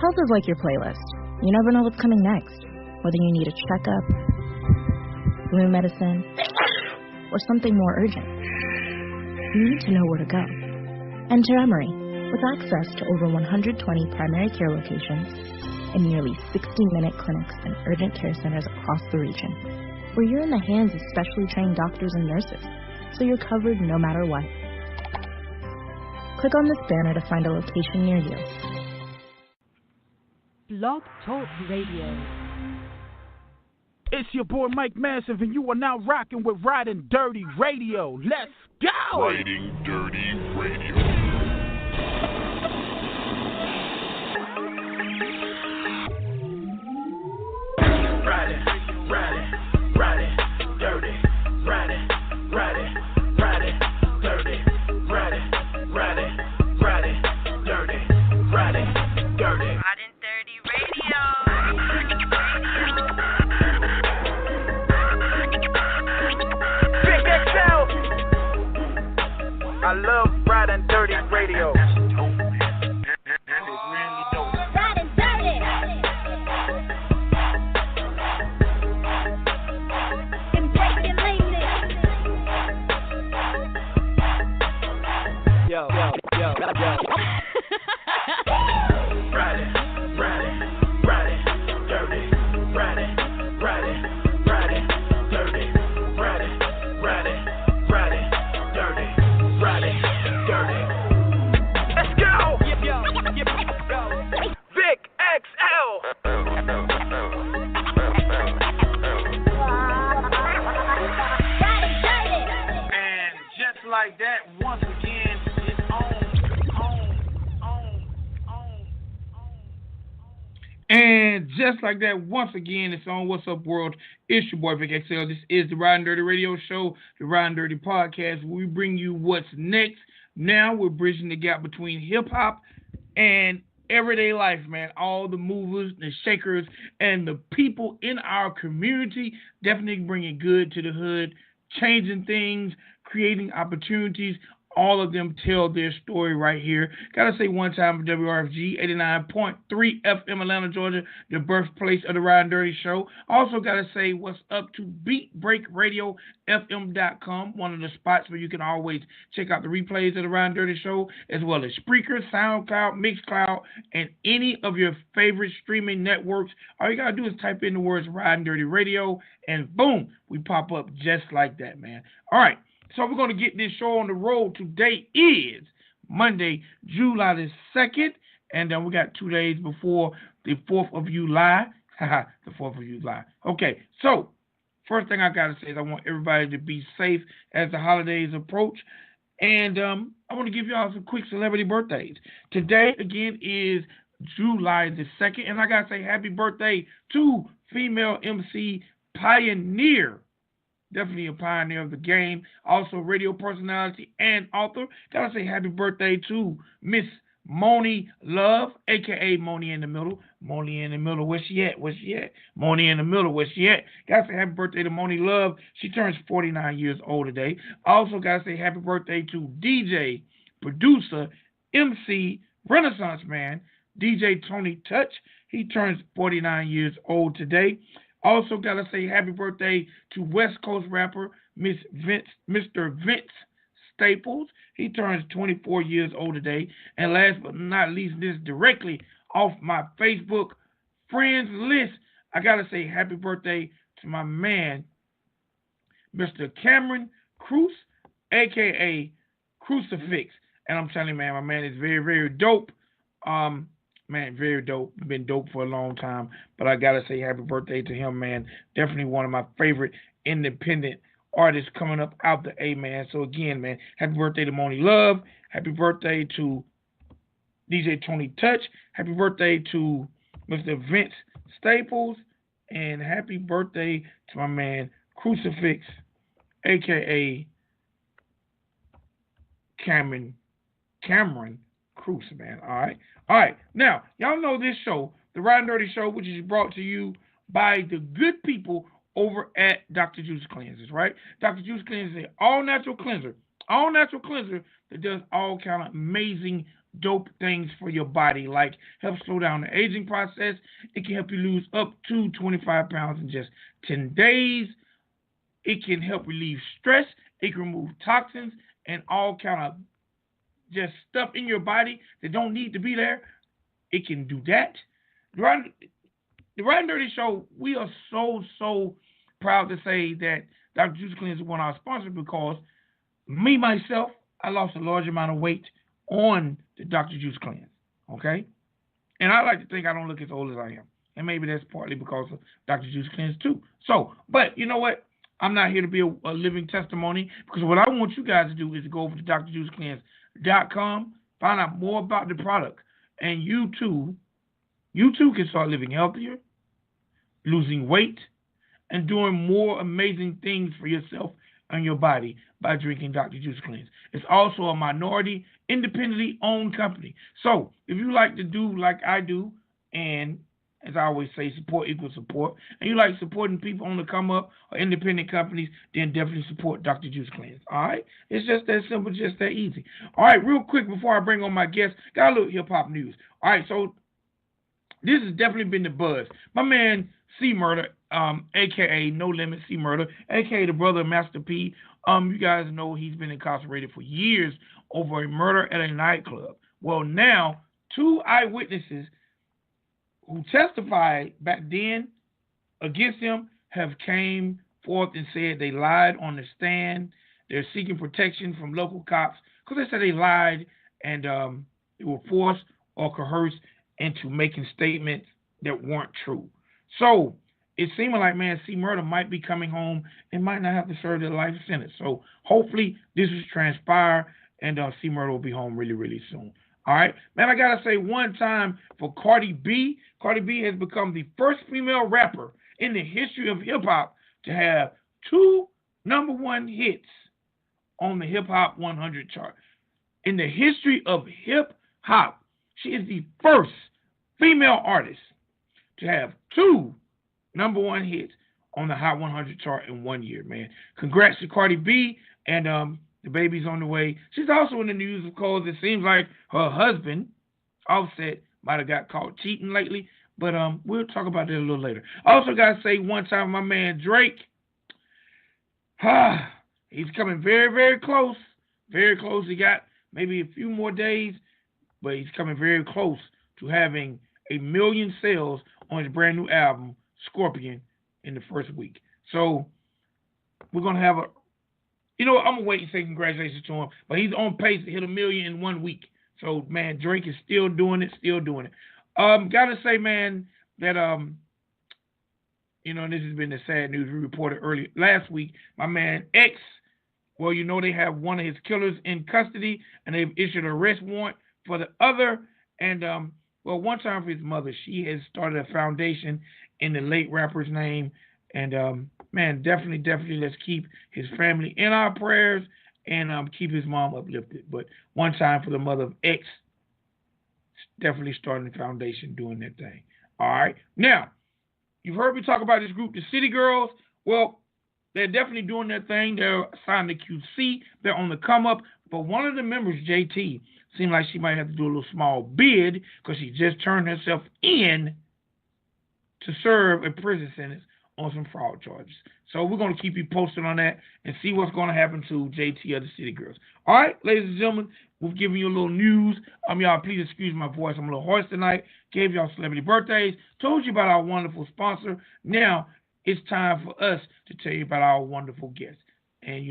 Health is like your playlist. You never know what's coming next, whether you need a checkup, wound medicine, or something more urgent. You need to know where to go. Enter Emory, with access to over 120 primary care locations and nearly 60-minute clinics and urgent care centers across the region, where you're in the hands of specially trained doctors and nurses, so you're covered no matter what. Click on this banner to find a location near you. Blog Talk Radio. It's your boy Mike Massive, and you are now rocking with Riding Durty Radio. Let's go! Riding Durty Radio. Riding dirty, riding dirty, riding dirty. Riding Durty Radio. Big XL. I love Riding Durty Radio. That is really dope. Riding dirty. Embrace your lameness. Yo. Riding dirty, riding dirty, riding dirty. Let's go! Vic XL. Riding dirty. And just like that, once again, it's on. And just like that, once again, it's on What's Up World. It's your boy Vic XL. This is the Riding Dirty Radio Show, the Riding Dirty Podcast, where we bring you what's next. Now we're bridging the gap between hip-hop and everyday life, man. All the movers, the shakers, and the people in our community definitely bringing good to the hood, changing things, creating opportunities. All of them tell their story right here. Gotta say one time for WRFG 89.3 FM Atlanta, Georgia, the birthplace of the Riding Dirty Show. Also gotta say what's up to BeatBreakRadioFM.com, one of the spots where you can always check out the replays of the Riding Dirty Show, as well as Spreaker, SoundCloud, Mixcloud, and any of your favorite streaming networks. All you gotta do is type in the words Riding Dirty Radio, and boom, we pop up just like that, man. All right. So we're going to get this show on the road. Today is Monday, July the 2nd, and we got 2 days before the 4th of July. The 4th of July. Okay, so first thing I got to say is I want everybody to be safe as the holidays approach, and I want to give y'all some quick celebrity birthdays. Today, again, is July the 2nd, and I got to say happy birthday to female MC Pioneer. Definitely a pioneer of the game. Also radio personality and author. Gotta say happy birthday to Miss Moni Love, a.k.a. Moni in the Middle. Moni in the Middle, where she at? Moni in the Middle, where she at? Gotta say happy birthday to Moni Love. She turns 49 years old today. Also gotta say happy birthday to DJ, producer, MC, Renaissance man, DJ Tony Touch. He turns 49 years old today. Also got to say happy birthday to West Coast rapper Mr. Vince Staples. He turns 24 years old today. And last but not least, this directly off my Facebook friends list, I got to say happy birthday to my man, Mr. Cameron Cruz, a.k.a. Crucifix. And I'm telling you, man, my man is very, very dope. Man, very dope. Been dope for a long time. But I got to say happy birthday to him, man. Definitely one of my favorite independent artists coming up out the A, man. So again, man, happy birthday to Moni Love. Happy birthday to DJ Tony Touch. Happy birthday to Mr. Vince Staples. And happy birthday to my man Crucifix, a.k.a. Cameron Cruz, man. All right. Now, y'all know this show, the Riding Dirty Show, which is brought to you by the good people over at Dr. Juice Cleansers, right? Dr. Juice Cleansers is an all-natural cleanser that does all kind of amazing dope things for your body, like help slow down the aging process. It can help you lose up to 25 pounds in just 10 days. It can help relieve stress. It can remove toxins and all kind of just stuff in your body that don't need to be there. It can do that. The Right and Dirty Show, we are so proud to say that Dr. Juice Cleanse is one of our sponsors because me, myself, I lost a large amount of weight on the Dr. Juice Cleanse, okay? And I like to think I don't look as old as I am. And maybe that's partly because of Dr. Juice Cleanse too. So, but you know what? I'm not here to be a living testimony because what I want you guys to do is to go over to drjuicecleanse.com, find out more about the product, and you too can start living healthier, losing weight, and doing more amazing things for yourself and your body by drinking Dr. Juice Cleanse. It's also a minority, independently owned company. So if you like to do like I do, and as I always say, support equals support, and you like supporting people on the come up or independent companies, then definitely support Dr. Juice Cleanse. All right? It's just that simple, just that easy. All right, real quick before I bring on my guest, got a little hip hop news. All right, so this has definitely been the buzz. My man C Murder, aka No Limit C Murder, aka the brother of Master P. You guys know he's been incarcerated for years over a murder at a nightclub. Well, now 2 eyewitnesses who testified back then against him have came forth and said they lied on the stand. They're seeking protection from local cops because they said they lied and they were forced or coerced into making statements that weren't true. So it seemed like, man, C Murder might be coming home and might not have to serve their life sentence. So hopefully this will transpire and C Murder will be home really, really soon. All right, man, I got to say one time for Cardi B. Cardi B has become the first female rapper in the history of hip-hop to have 2 #1 hits on the Hip Hop 100 chart. In the history of hip-hop, she is the first female artist to have 2 #1 hits on the Hot 100 chart in 1 year, man. Congrats to Cardi B, and the baby's on the way. She's also in the news because it seems like her husband, Offset, might have got caught cheating lately, but we'll talk about that a little later. I also got to say one time, my man Drake, he's coming very, very close. Very close. He got maybe a few more days, but he's coming very close to having 1 million sales on his brand new album, Scorpion, in the first week. So we're going to have I'm going to wait and say congratulations to him, but he's on pace to hit 1 million in 1 week. So, man, Drake is still doing it. Got to say, man, that, this has been the sad news we reported earlier last week. My man X, well, they have one of his killers in custody, and they've issued an arrest warrant for the other. And, one time for his mother, she has started a foundation in the late rapper's name. And, man, definitely let's keep his family in our prayers and keep his mom uplifted. But one time for the mother of X, definitely starting the foundation, doing that thing. All right. Now, you've heard me talk about this group, the City Girls. Well, they're definitely doing their thing. They're signed to QC. They're on the come up. But one of the members, JT, seemed like she might have to do a little small bid because she just turned herself in to serve a prison sentence on some fraud charges. So we're going to keep you posted on that and see what's going to happen to JT of the City Girls. All right, ladies and gentlemen, we've given you a little news. Y'all, please excuse my voice. I'm a little hoarse tonight. Gave y'all celebrity birthdays. Told you about our wonderful sponsor. Now it's time for us to tell you about our wonderful guests. And,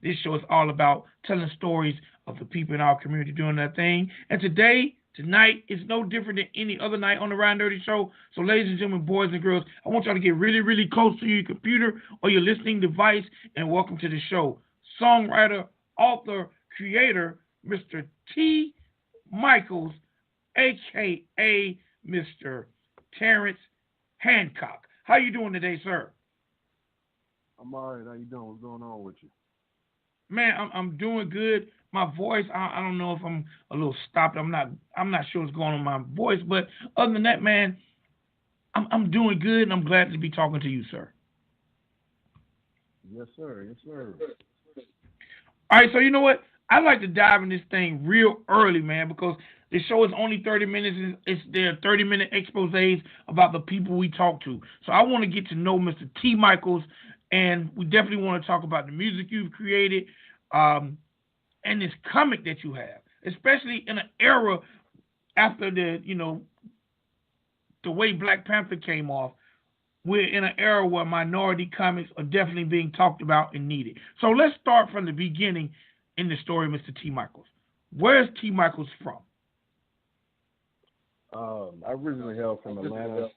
this show is all about telling stories of the people in our community doing their thing. And tonight is no different than any other night on the Ride and Dirty Show. So, ladies and gentlemen, boys and girls, I want y'all to get really, really close to your computer or your listening device and welcome to the show. Songwriter, author, creator, Mr. T. Michaels, a.k.a. Mr. Terrence Hancock. How you doing today, sir? I'm all right. How you doing? What's going on with you? Man, I'm doing good. My voice, I don't know if I'm a little stopped. I'm not sure what's going on with my voice, but other than that, man, I'm doing good, and I'm glad to be talking to you, sir. Yes, sir. Yes, sir. All right, so you know what? I'd like to dive in this thing real early, man, because The show is only 30 minutes. There are 30-minute exposés about the people we talk to. So I want to get to know Mr. T. Michaels, and we definitely want to talk about the music you've created and this comic that you have, especially in an era after the way Black Panther came off. We're in an era where minority comics are definitely being talked about and needed. So let's start from the beginning in the story of Mr. T. Michaels. Where's T. Michaels from? I originally hail from Atlanta,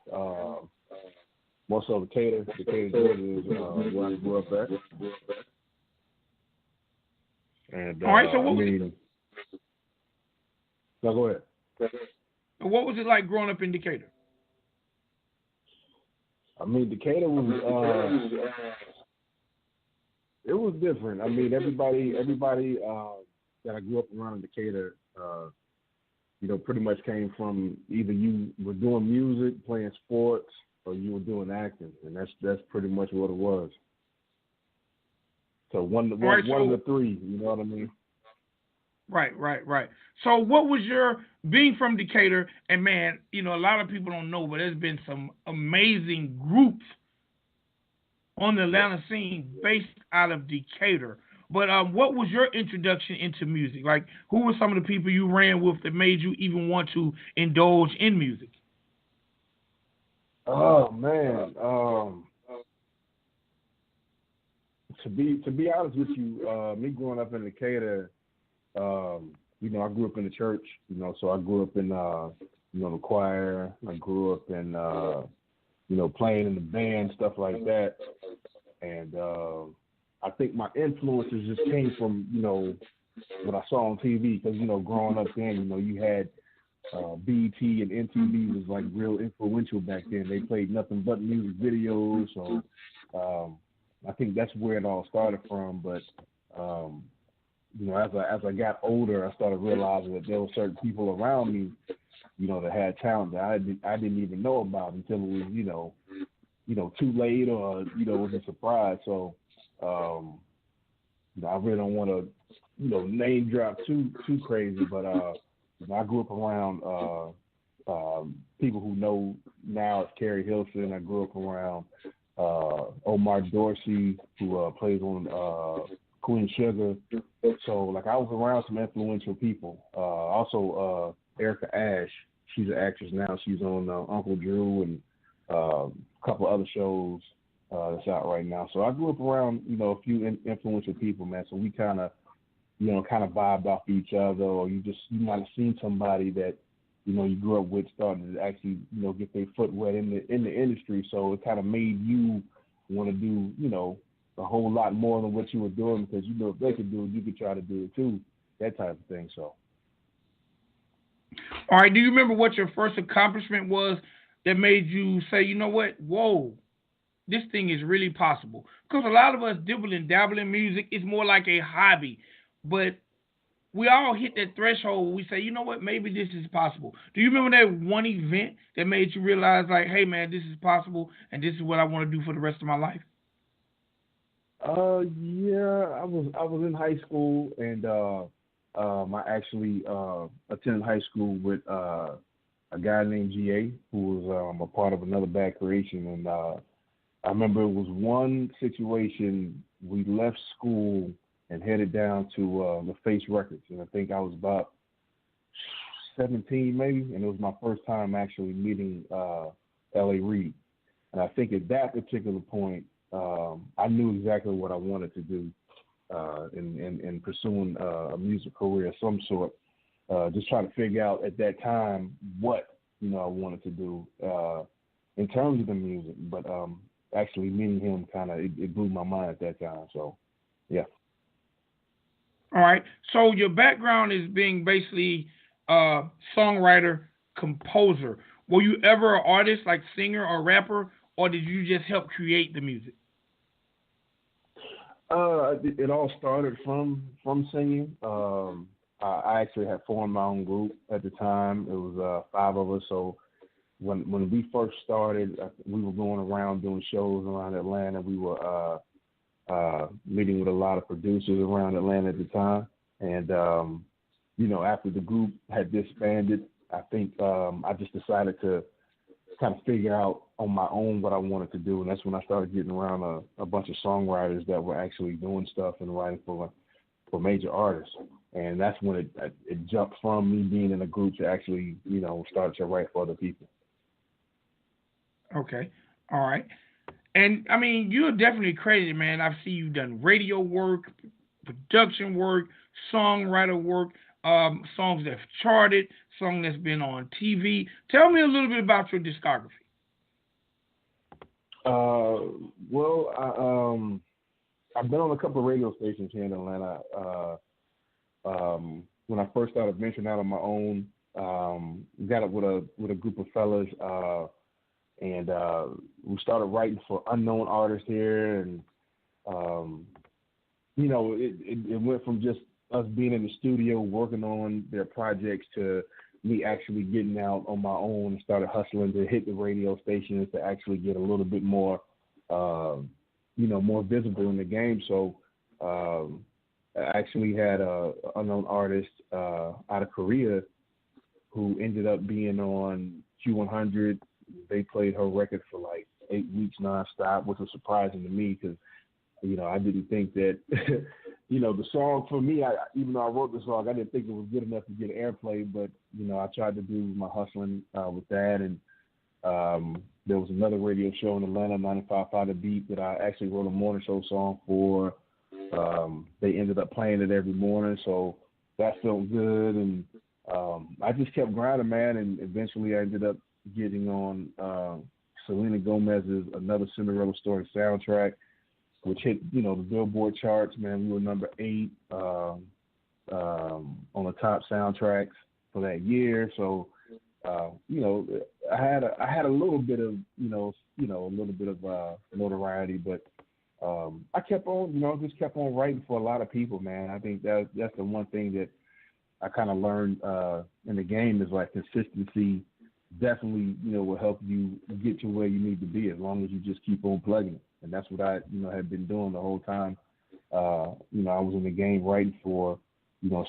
more so Decatur. Decatur, Georgia is where I grew up at. And, all right, so no, go ahead. What was it like growing up in Decatur? I mean, Decatur was it was different. I mean, everybody that I grew up around in Decatur, pretty much came from either you were doing music, playing sports, or you were doing acting, and that's pretty much what it was. So one of the three, you know what I mean? Right. So what was your, being from Decatur, and man, a lot of people don't know, but there's been some amazing groups on the Atlanta scene based out of Decatur. But what was your introduction into music? Like, who were some of the people you ran with that made you even want to indulge in music? Oh man, to be honest with you, me growing up in Decatur, I grew up in the church, so I grew up in the choir. I grew up in playing in the band, stuff like that, and I think my influences just came from, what I saw on TV, because, growing up then, you had BET and MTV was like real influential back then. They played nothing but music videos, so I think that's where it all started from. But, as I got older, I started realizing that there were certain people around me, that had talent that I didn't even know about until it was, too late, or, it was a surprise. So, I really don't want to, name drop too crazy, but I grew up around people who know now as Carrie Hilson. I grew up around Omar Dorsey, who plays on Queen Sugar. So, I was around some influential people. Also, Erica Ash, she's an actress now. She's on Uncle Drew and a couple other shows that's out right now. So I grew up around, a few influential people, man. So we kind of vibed off each other, or you might have seen somebody that, you grew up with starting to actually, get their foot wet in the industry. So it kind of made you want to do, a whole lot more than what you were doing, because, if they could do it, you could try to do it too, that type of thing. So. All right. Do you remember what your first accomplishment was that made you say, you know what, whoa, this thing is really possible? Because a lot of us dibble and dabble in music. It's more like a hobby. But we all hit that threshold where we say, you know what, maybe this is possible. Do you remember that one event that made you realize, like, hey, man, this is possible, and this is what I want to do for the rest of my life? Yeah, I was in high school, and I actually attended high school with a guy named GA, who was a part of Another Bad Creation, and I remember it was one situation. We left school and headed down to the Face Records, and I think I was about 17 maybe, and it was my first time actually meeting L.A. Reid. And I think at that particular point, I knew exactly what I wanted to do in pursuing a music career of some sort. Just trying to figure out at that time what I wanted to do in terms of the music, but actually meeting him it blew my mind at that time. So, yeah. All right. So your background is being basically songwriter, composer. Were you ever an artist, like singer or rapper, or did you just help create the music? It all started from singing. I actually had formed my own group at the time. It was 5 of us. So when we first started, we were going around doing shows around Atlanta. We were meeting with a lot of producers around Atlanta at the time, and after the group had disbanded, I think I just decided to kind of figure out on my own what I wanted to do, and that's when I started getting around a bunch of songwriters that were actually doing stuff and writing for major artists, and that's when it jumped from me being in a group to actually start to write for other people. Okay, all right. And I mean, you're definitely credited, man. I've seen you done radio work, production work, songwriter work, songs that's charted, song that's been on TV. Tell me a little bit about your discography. I've been on a couple of radio stations here in Atlanta. When I first started venturing out on my own, got up with a group of fellas, and we started writing for unknown artists here, and it went from just us being in the studio working on their projects to me actually getting out on my own and started hustling to hit the radio stations to actually get a little bit more, more visible in the game. So I actually had an unknown artist out of Korea who ended up being on Q100. They played her record for like 8 weeks nonstop, which was surprising to me because, I didn't think that, the song for me, even though I wrote the song, I didn't think it was good enough to get airplay, but, I tried to do my hustling with that. And there was another radio show in Atlanta, 95.5 The Beat, that I actually wrote a morning show song for. They ended up playing it every morning, so that felt good. And I just kept grinding, man, and eventually I ended up getting on Selena Gomez's Another Cinderella Story soundtrack, which hit, the Billboard charts, man. We were number 8 on the top soundtracks for that year. So, I had a little bit of, notoriety, but I kept on, just kept on writing for a lot of people, man. I think that's the one thing that I kind of learned in the game is like consistency. Definitely, will help you get to where you need to be as long as you just keep on plugging it. And that's what I, had been doing the whole time. I was in the game writing for,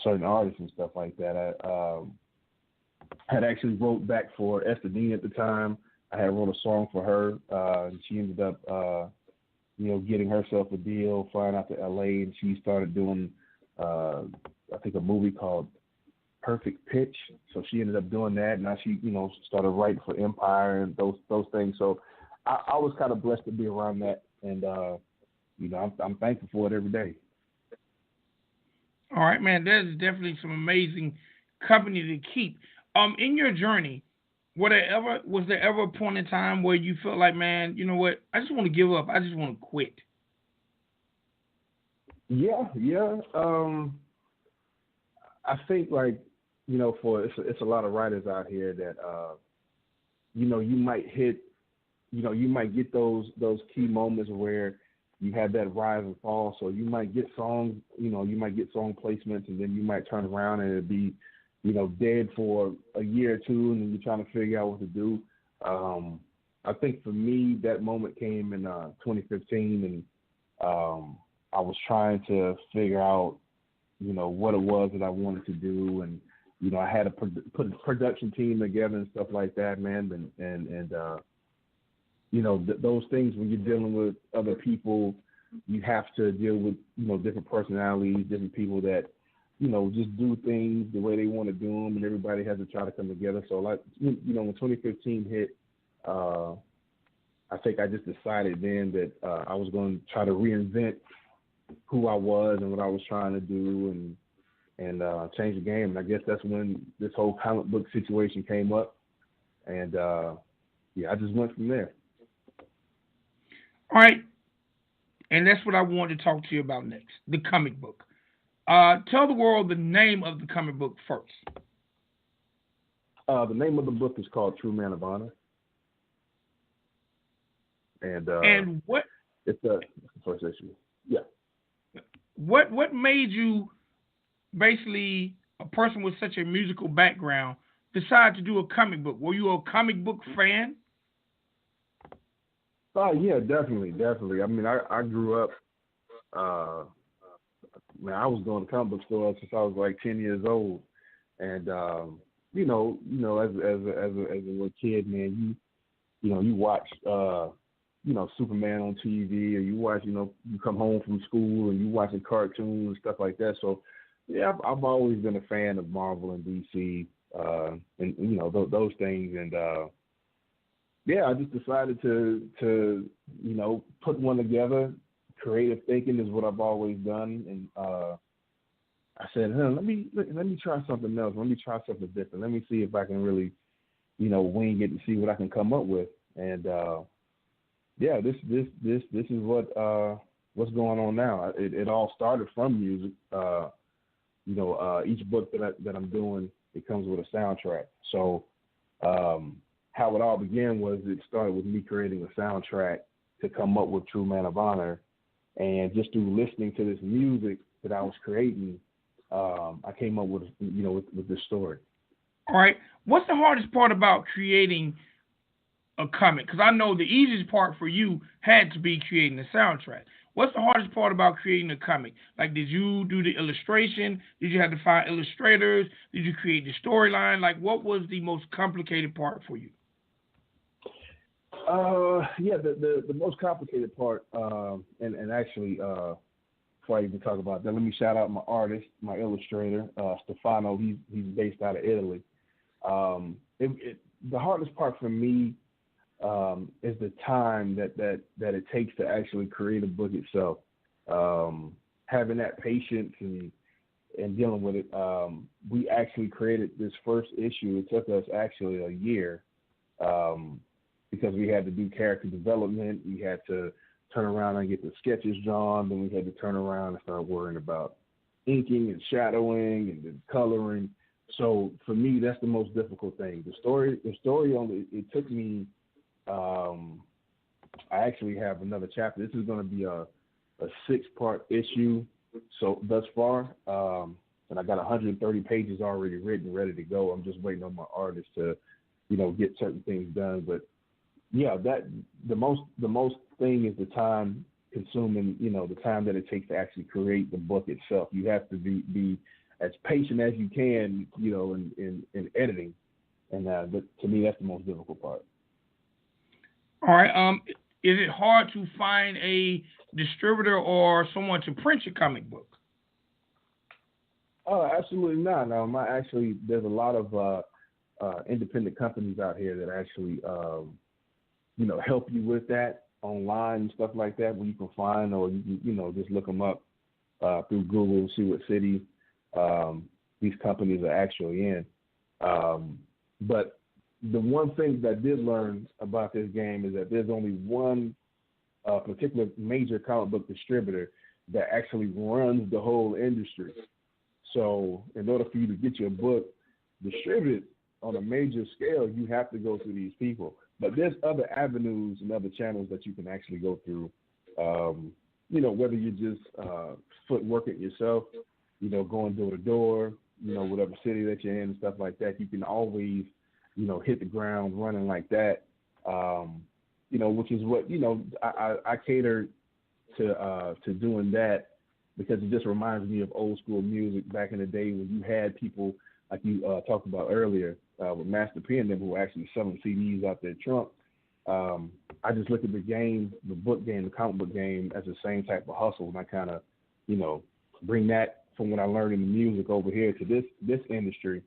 certain artists and stuff like that. I had actually wrote back for Esther Dean at the time. I had wrote a song for her, and she ended up, getting herself a deal, flying out to L.A., and she started doing, I think, a movie called Perfect Pitch. So she ended up doing that, and now she, started writing for Empire and those things. So I was kind of blessed to be around that, and I'm thankful for it every day. All right, man. That is definitely some amazing company to keep. In your journey, was there ever a point in time where you felt like, man, you know what? I just want to give up. I just want to quit. Yeah. I think it's a lot of writers out here that you might hit, you might get those key moments where you have that rise and fall. So you might get songs, you might get song placements, and then you might turn around and it'd be, dead for a year or two, and then you're trying to figure out what to do. I think for me, that moment came in 2015, and I was trying to figure out, what it was that I wanted to do, and I had to put a production team together and stuff like that, man, and those things when you're dealing with other people, you have to deal with different personalities, different people that just do things the way they want to do them, and everybody has to try to come together. So when 2015 hit, I think I just decided then that I was going to try to reinvent who I was and what I was trying to do, and change the game. And I guess that's when this whole comic book situation came up, and I just went from there. All right, and that's what I wanted to talk to you about next, the comic book. Tell the world the name of the comic book first. The name of the book is called True Man of Honor. And what? It's the first issue. Yeah. What made you, basically, a person with such a musical background, decide to do a comic book? Were you a comic book fan? Yeah, definitely. I mean, I grew up. I was going to comic book stores since I was like 10 years old, And as a little kid, man, you watch Superman on TV, or you watch, you come home from school and you watching cartoons and stuff like that. So yeah, I've always been a fan of Marvel and DC, and those things. And I just decided to put one together. Creative thinking is what I've always done, and I said, let me try something else. Let me try something different. Let me see if I can really, wing it and see what I can come up with. And this is what's going on now. It all started from music. Each book that I'm doing, it comes with a soundtrack. So how it all began was it started with me creating a soundtrack to come up with True Man of Honor, and just through listening to this music that I was creating, I came up with this story. All right. What's the hardest part about creating a comic? Because I know the easiest part for you had to be creating the soundtrack. What's the hardest part about creating a comic? Like, did you do the illustration? Did you have to find illustrators? Did you create the storyline? Like, what was the most complicated part for you? The most complicated part, and actually, before I even talk about that, let me shout out my artist, my illustrator, Stefano. He's based out of Italy. The hardest part for me is the time that it takes to actually create a book itself. Having that patience and dealing with it. We actually created this first issue. It took us actually a year because we had to do character development. We had to turn around and get the sketches drawn. Then we had to turn around and start worrying about inking and shadowing and then coloring. So for me, that's the most difficult thing. The story only, it took me, I actually have another chapter. This is going to be a 6-part issue. So thus far, and I got 130 pages already written, ready to go. I'm just waiting on my artist to, get certain things done. But yeah, that the most thing is the time consuming, the time that it takes to actually create the book itself. You have to be as patient as you can, in editing. And but to me, that's the most difficult part. All right. Is it hard to find a distributor or someone to print your comic book? Oh, absolutely not. There's a lot of independent companies out here that actually, help you with that online and stuff like that, where you can find, or just look them up through Google, see what city these companies are actually in. But the one thing that I did learn about this game is that there's only one particular major comic book distributor that actually runs the whole industry. So in order for you to get your book distributed on a major scale, you have to go through these people. But there's other avenues and other channels that you can actually go through. Whether you just footwork it yourself, going door to door, whatever city that you're in and stuff like that, you can always, hit the ground running like that. Which is what, I cater to doing that, because it just reminds me of old school music back in the day when you had people like you talked about earlier with Master P and them who were actually selling CDs out their trunk. I just look at the game, the book game, the comic book game as the same type of hustle, and I kind of, bring that from what I learned in the music over here to this industry.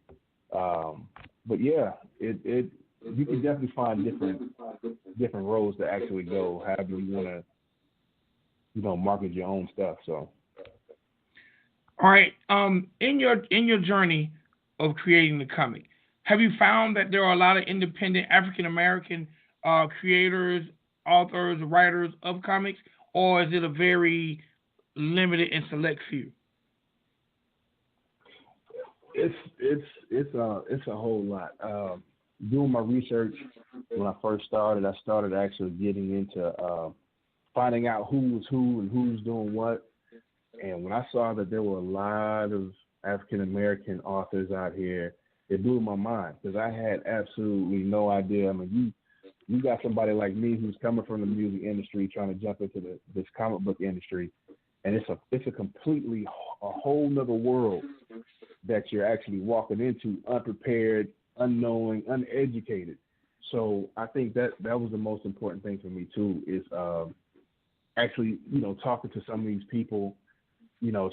But yeah, you can definitely find different roads to actually go, however you want to, market your own stuff. So. All right. In your journey of creating the comic, have you found that there are a lot of independent African American creators, authors, writers of comics, or is it a very limited and select few? It's a whole lot. Doing my research when I first started, I started actually getting into finding out who was who and who's doing what. And when I saw that there were a lot of African American authors out here, it blew my mind, because I had absolutely no idea. I mean, you got somebody like me who's coming from the music industry trying to jump into this comic book industry, and it's a completely a whole nother world that you're actually walking into unprepared, unknowing, uneducated. So I think that was the most important thing for me too, is actually, talking to some of these people,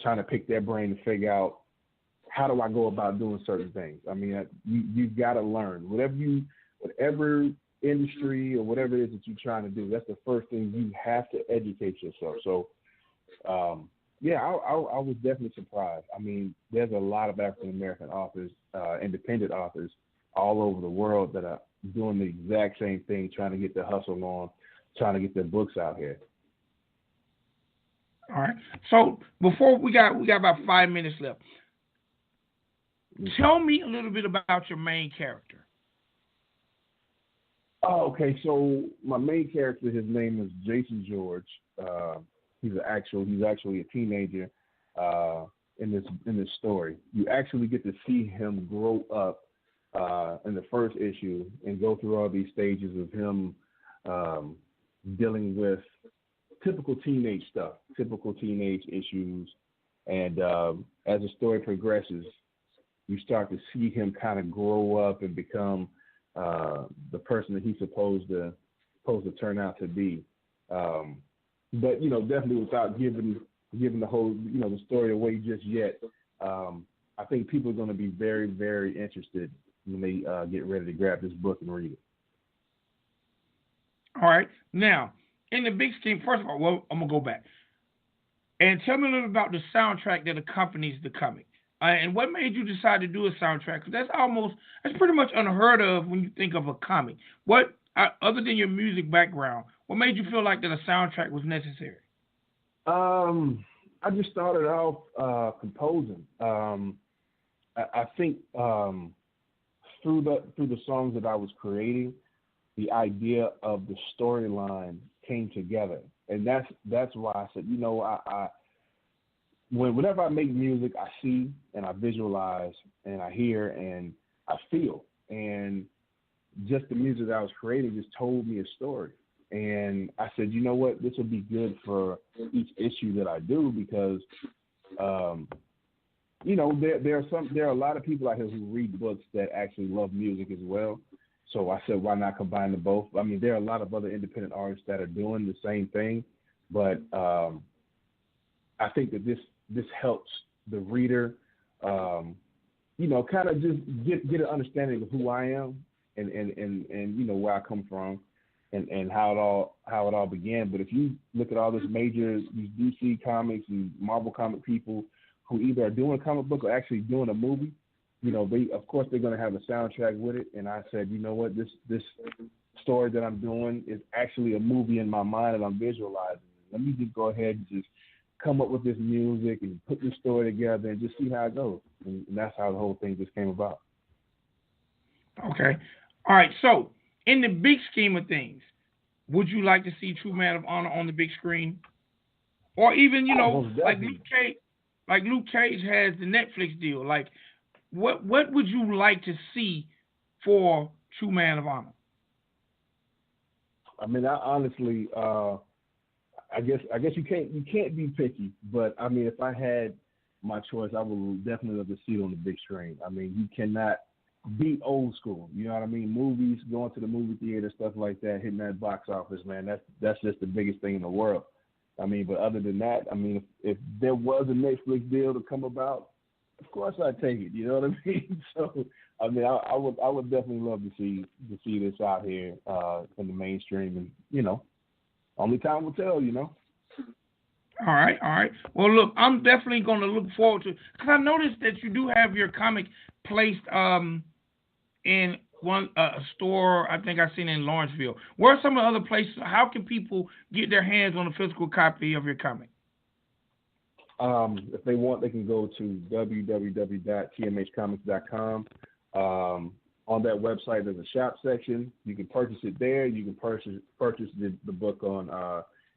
trying to pick their brain to figure out how do I go about doing certain things. I mean, you've got to learn whatever industry or whatever it is that you're trying to do. That's the first thing, you have to educate yourself. So, yeah, I was definitely surprised. I mean, there's a lot of African American authors, independent authors, all over the world that are doing the exact same thing, trying to get their hustle on, trying to get their books out here. All right. So before we got about 5 minutes left. Tell me a little bit about your main character. Oh, okay. So my main character, his name is Jason George. He's actually a teenager in this story. You actually get to see him grow up in the first issue and go through all these stages of him dealing with typical teenage stuff, typical teenage issues. And as the story progresses, you start to see him kind of grow up and become the person that he's supposed to turn out to be. But definitely without giving the whole the story away just yet. I think people are going to be very, very interested when they get ready to grab this book and read it. All right. Now, in the big scheme, first of all, I'm gonna go back and tell me a little about the soundtrack that accompanies the comic. And what made you decide to do a soundtrack? Because that's pretty much unheard of when you think of a comic. What, other than your music background, what made you feel like that a soundtrack was necessary? I just started off composing. I think through the songs that I was creating, the idea of the storyline came together, and that's why I said, whenever I make music, I see and I visualize and I hear and I feel. And just the music that I was creating just told me a story. And I said, you know what, this will be good for each issue that I do because, there are a lot of people out here who read books that actually love music as well. So I said, why not combine the both? I mean, there are a lot of other independent artists that are doing the same thing, but I think that this helps the reader, kind of just get an understanding of who I am and where I come from and how it all began. But if you look at all these DC Comics and Marvel comic people who either are doing a comic book or actually doing a movie, they're going to have a soundtrack with it. And I said, you know what, this story that I'm doing is actually a movie in my mind and I'm visualizing. Let me just go ahead and just come up with this music and put this story together and just see how it goes. And that's how the whole thing just came about. Okay. All right. So in the big scheme of things, would you like to see True Man of Honor on the big screen? Or even, like Luke Cage has the Netflix deal. Like, what would you like to see for True Man of Honor? I mean, I honestly, I guess you can't be picky, but I mean, if I had my choice, I would definitely love to see it on the big screen. I mean, you cannot beat old school. You know what I mean? Movies, going to the movie theater, stuff like that, hitting that box office, man. That's just the biggest thing in the world. I mean, but other than that, I mean, if there was a Netflix deal to come about, of course I'd take it. You know what I mean? So, I mean, I would definitely love to see this out here in the mainstream, and only time will tell. All right. Well, look, I'm definitely going to look forward to it because I noticed that you do have your comic placed in one store. I think I've seen it in Lawrenceville. Where are some of the other places? How can people get their hands on a physical copy of your comic? If they want, they can go to www.tmhcomics.com. On that website, there's a shop section. You can purchase it there. You can purchase the book on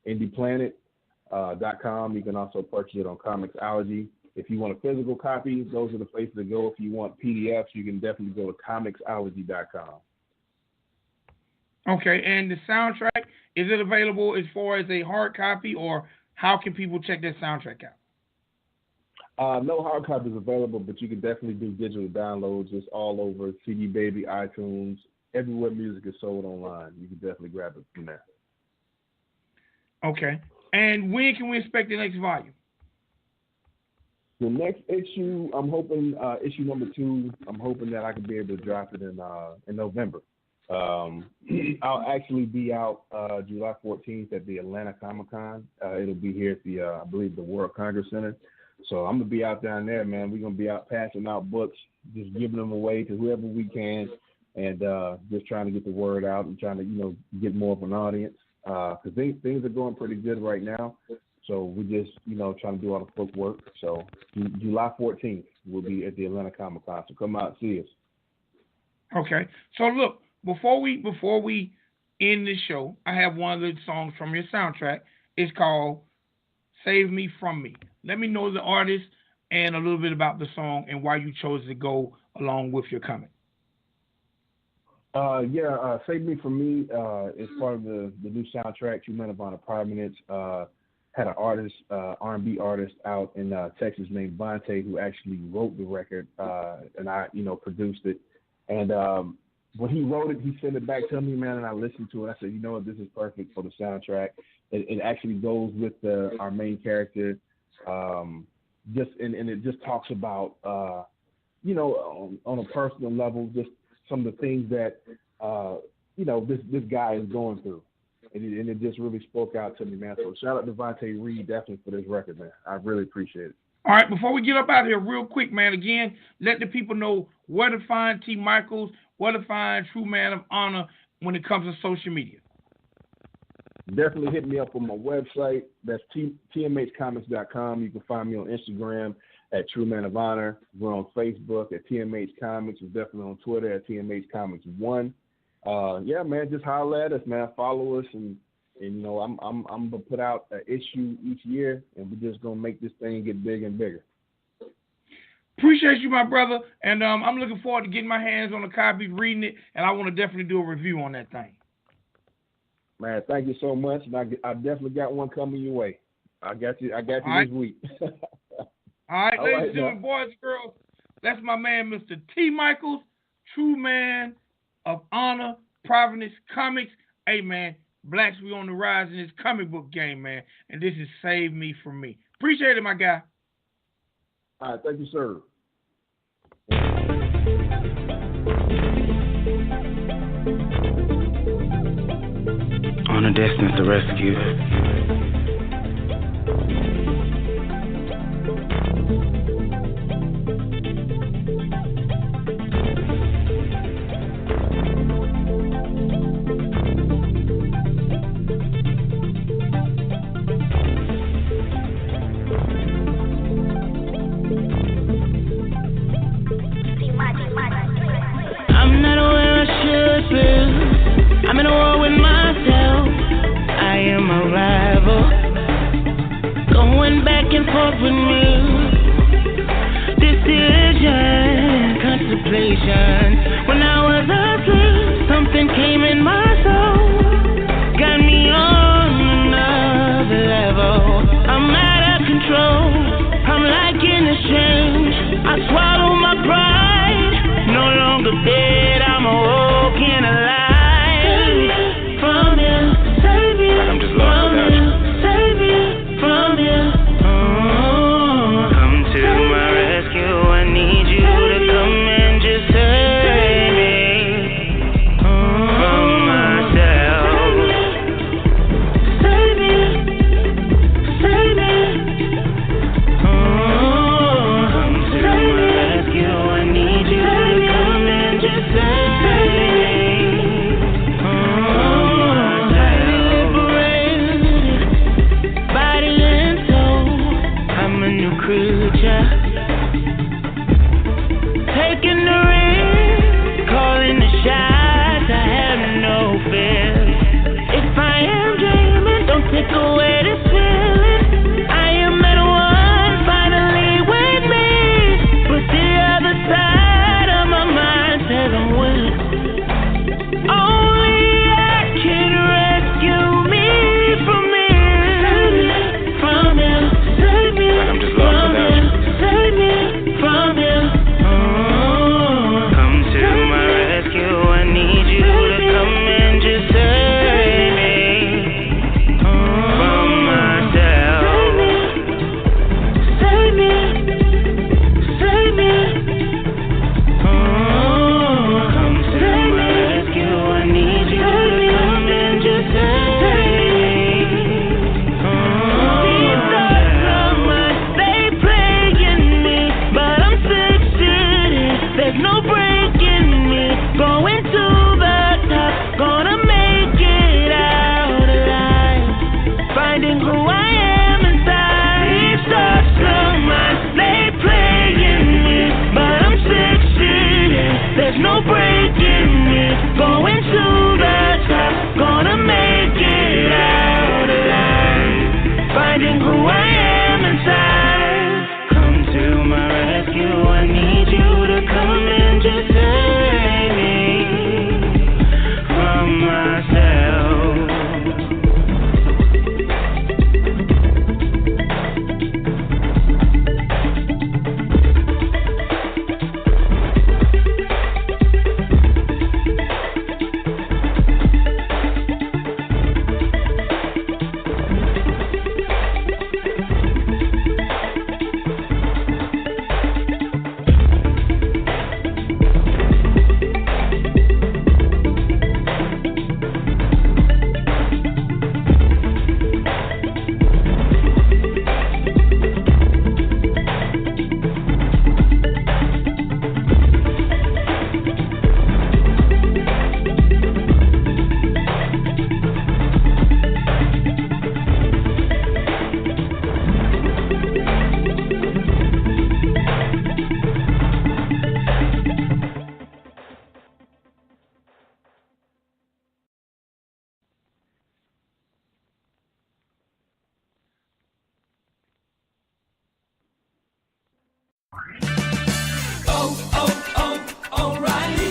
indieplanet.com. You can also purchase it on Comixology. If you want a physical copy, those are the places to go. If you want PDFs, you can definitely go to Comixology.com. Okay, and the soundtrack, is it available as far as a hard copy, or how can people check that soundtrack out? No hard copies available, but you can definitely do digital downloads. It's all over CD Baby, iTunes, everywhere music is sold online. You can definitely grab it from there. Okay. And when can we expect the next volume? The next issue, I'm hoping, issue number 2, I'm hoping that I can be able to drop it in November. I'll actually be out July 14th at the Atlanta Comic-Con. It'll be here at the, I believe, the World Congress Center. So I'm going to be out down there, man. We're going to be out passing out books, just giving them away to whoever we can, and just trying to get the word out and trying to, get more of an audience. Because things are going pretty good right now. So we're just, trying to do all the footwork. So July 14th, we'll be at the Atlanta Comic-Con. So come out and see us. Okay. So look, before we end this show, I have one of the songs from your soundtrack. It's called Save Me From Me. Let me know the artist and a little bit about the song and why you chose to go along with your comic. Save Me From Me is part of the new soundtrack, True Men of Honor, Provenance. Had an artist, R&B artist out in Texas named Vontae who actually wrote the record, and I, produced it. And when he wrote it, he sent it back to me, man, and I listened to it. I said, you know what, this is perfect for the soundtrack. It actually goes with our main character, and it just talks about, on a personal level, just some of the things that, this guy is going through. And it just really spoke out to me, man. So shout out to Vontae Reed, definitely, for this record, man. I really appreciate it. All right, before we get up out of here real quick, man, again, let the people know where to find T. Michaels, where to find True Man of Honor when it comes to social media. Definitely hit me up on my website. That's TMHcomics.com. You can find me on Instagram at True Man of Honor. We're on Facebook at TMH Comics. We're definitely on Twitter at TMH Comics 1. Man, just holler at us, man. Follow us, and I'm gonna put out an issue each year, and we're just gonna make this thing get bigger and bigger. Appreciate you, my brother, and I'm looking forward to getting my hands on a copy, reading it, and I want to definitely do a review on that thing. Man, thank you so much, and I definitely got one coming your way. I got you this week. All right, ladies and gentlemen, boys and girls, that's my man, Mr. T. Michaels, True Man of Honor, Provenance Comics. Hey, man, blacks, we on the rise in this comic book game, man, and this is Save Me From Me. Appreciate it, my guy. All right, thank you, sir. On a distance to rescue. I'm not where I should be. I'm in a war with myself. I am a rival.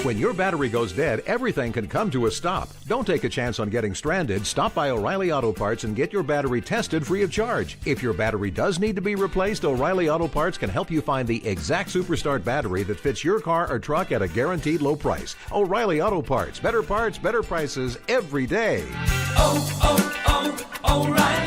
When your battery goes dead, everything can come to a stop. Don't take a chance on getting stranded. Stop by O'Reilly Auto Parts and get your battery tested free of charge. If your battery does need to be replaced, O'Reilly Auto Parts can help you find the exact Superstart battery that fits your car or truck at a guaranteed low price. O'Reilly Auto Parts, better prices every day. O'Reilly.